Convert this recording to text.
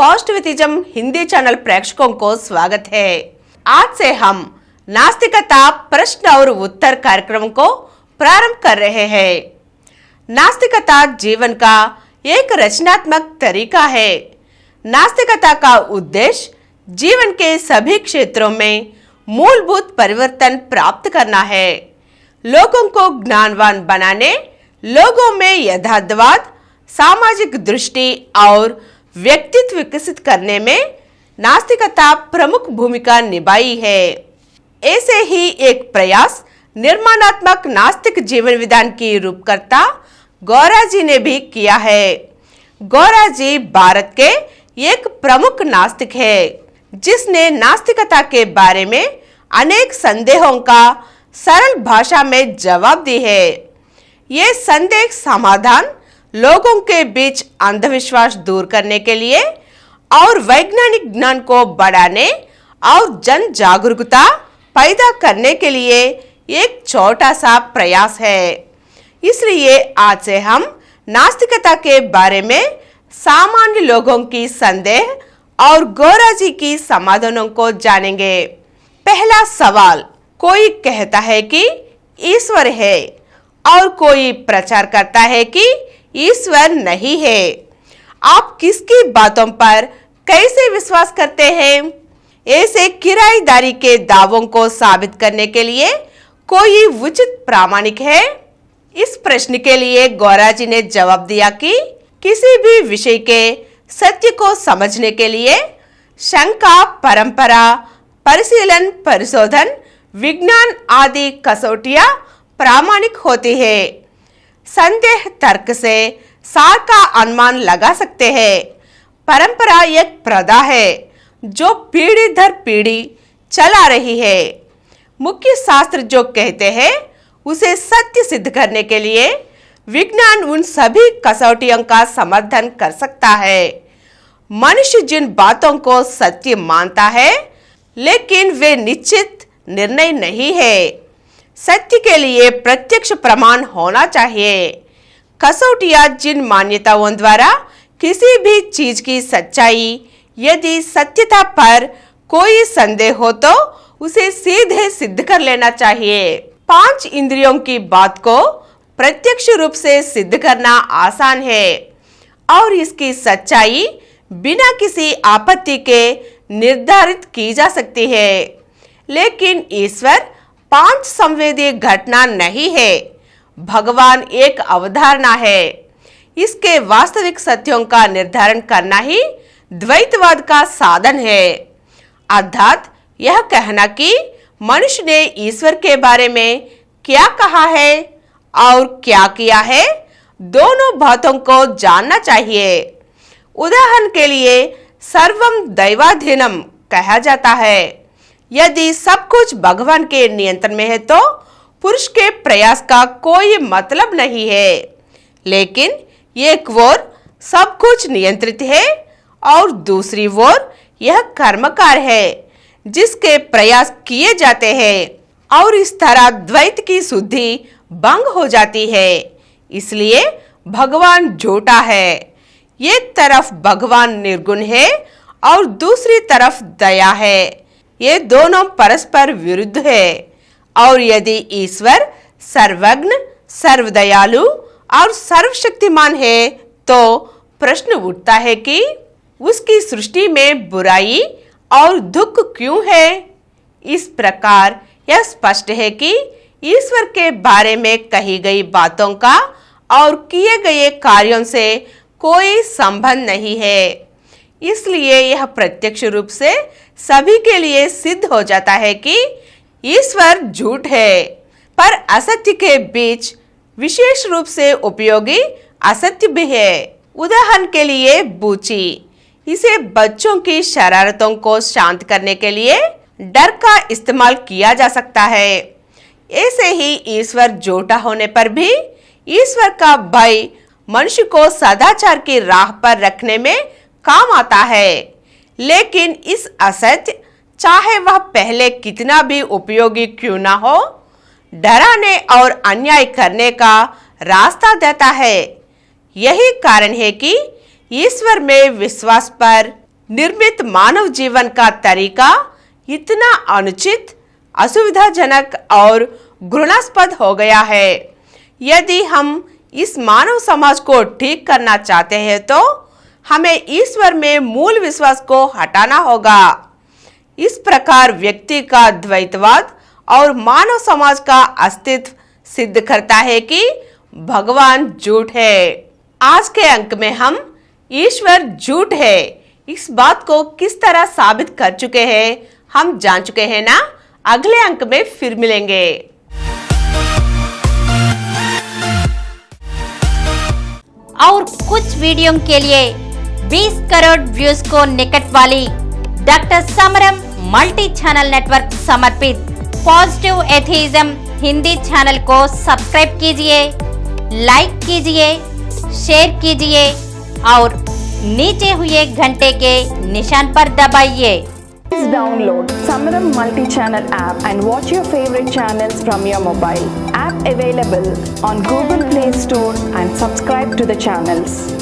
Positivism Hindi channel प्रेक्षकों को स्वागत है। आज से हम नास्तिकता प्रश्न और उत्तर कार्यक्रम को प्रारंभ कर रहे हैं। नास्तिकता जीवन का एक रचनात्मक तरीका है। नास्तिकता का उद्देश्य जीवन के सभी क्षेत्रों में मूलभूत परिवर्तन प्राप्त करना है। लोगों को ज्ञानवान बनाने, लोगों में यथार्थवाद, सामाजिक दृष्टि और व्यक्तित्व विकसित करने में नास्तिकता प्रमुख भूमिका निभाई है। ऐसे ही एक प्रयास निर्माणात्मक नास्तिक जीवन विधान की रूपकर्ता गौरा जी ने भी किया है। गौरा जी भारत के एक प्रमुख नास्तिक है, जिसने नास्तिकता के बारे में अनेक संदेहों का सरल भाषा में जवाब दी है। ये संदेह समाधान लोगों के बीच अंधविश्वास दूर करने के लिए और वैज्ञानिक ज्ञान को बढ़ाने और जन जागरूकता पैदा करने के लिए एक छोटा सा प्रयास है। इसलिए आज से हम नास्तिकता के बारे में सामान्य लोगों की संदेह और गौरा जी की समाधानों को जानेंगे। पहला सवाल, कोई कहता है कि ईश्वर है और कोई प्रचार करता है कि ईश्वर नहीं है। आप किसकी बातों पर कैसे विश्वास करते हैं? ऐसे किराएदारी के दावों को साबित करने के लिए कोई उचित प्रामाणिक है? इस प्रश्न के लिए गौरा जी ने जवाब दिया कि किसी भी विषय के सत्य को समझने के लिए शंका, परंपरा, परिशीलन, परिशोधन, विज्ञान आदि कसौटियां प्रामाणिक होती है। संदेह तर्क से सार का अनुमान लगा सकते हैं। परंपरा एक प्रथा है जो पीढ़ी दर पीढ़ी चला रही है। मुख्य शास्त्र जो कहते हैं उसे सत्य सिद्ध करने के लिए विज्ञान उन सभी कसौटियों का समर्थन कर सकता है। मनुष्य जिन बातों को सत्य मानता है, लेकिन वे निश्चित निर्णय नहीं है। सत्य के लिए प्रत्यक्ष प्रमाण होना चाहिए। कसौटियां जिन मान्यताओं द्वारा किसी भी चीज की सच्चाई, यदि सत्यता पर कोई संदेह हो तो उसे सीधे सिद्ध कर लेना चाहिए। 5 इंद्रियों की बात को प्रत्यक्ष रूप से सिद्ध करना आसान है और इसकी सच्चाई बिना किसी आपत्ति के निर्धारित की जा सकती है। लेकिन ईश्वर 5 संवेदी घटना नहीं है। भगवान एक अवधारणा है। इसके वास्तविक सत्यों का निर्धारण करना ही द्वैतवाद का साधन है। अर्थात यह कहना कि मनुष्य ने ईश्वर के बारे में क्या कहा है और क्या किया है, दोनों बातों को जानना चाहिए। उदाहरण के लिए सर्वम दैवाधीनम कहा जाता है। यदि सब कुछ भगवान के नियंत्रण में है तो पुरुष के प्रयास का कोई मतलब नहीं है। लेकिन एक ओर सब कुछ नियंत्रित है और दूसरी ओर यह कर्मकार है जिसके प्रयास किए जाते हैं, और इस तरह द्वैत की शुद्धि भंग हो जाती है। इसलिए भगवान झूठा है। एक तरफ भगवान निर्गुण है और दूसरी तरफ दया है। ये दोनों परस्पर विरुद्ध है। और यदि ईश्वर सर्वज्ञ, सर्वदयालु और सर्वशक्तिमान है तो प्रश्न उठता है कि उसकी सृष्टि में बुराई और दुख क्यों है? इस प्रकार यह स्पष्ट है कि ईश्वर के बारे में कही गई बातों का और किए गए कार्यों से कोई संबंध नहीं है। इसलिए यह प्रत्यक्ष रूप से सभी के लिए सिद्ध हो जाता है कि ईश्वर झूठ है। पर असत्य के बीच विशेष रूप से उपयोगी असत्य भी है। उदाहरण के लिए बूची, इसे बच्चों की शरारतों को शांत करने के लिए डर का इस्तेमाल किया जा सकता है। ऐसे ही ईश्वर झूठा होने पर भी ईश्वर का भय मनुष्य को सदाचार की राह पर रखने में काम आता है। लेकिन इस असत्य, चाहे वह पहले कितना भी उपयोगी क्यों ना हो, डराने और अन्याय करने का रास्ता देता है। यही कारण है कि ईश्वर में विश्वास पर निर्मित मानव जीवन का तरीका इतना अनुचित, असुविधाजनक और घृणास्पद हो गया है। यदि हम इस मानव समाज को ठीक करना चाहते हैं तो हमें ईश्वर में मूल विश्वास को हटाना होगा। इस प्रकार व्यक्ति का द्वैतवाद और मानव समाज का अस्तित्व सिद्ध करता है कि भगवान झूठ है। आज के अंक में हम ईश्वर झूठ है इस बात को किस तरह साबित कर चुके हैं, हम जान चुके हैं ना। अगले अंक में फिर मिलेंगे। और कुछ वीडियो के लिए 20 करोड़ व्यूज को निकट वाली डॉक्टर समरम मल्टी चैनल नेटवर्क समर्पित पॉजिटिव एथीज्म हिंदी चैनल को सब्सक्राइब कीजिए, लाइक कीजिए, शेयर कीजिए और नीचे हुए घंटे के निशान पर दबाइए। Please download Samaram multi-channel app and watch your favorite channels from your mobile. App available on Google Play Store and subscribe to the channels.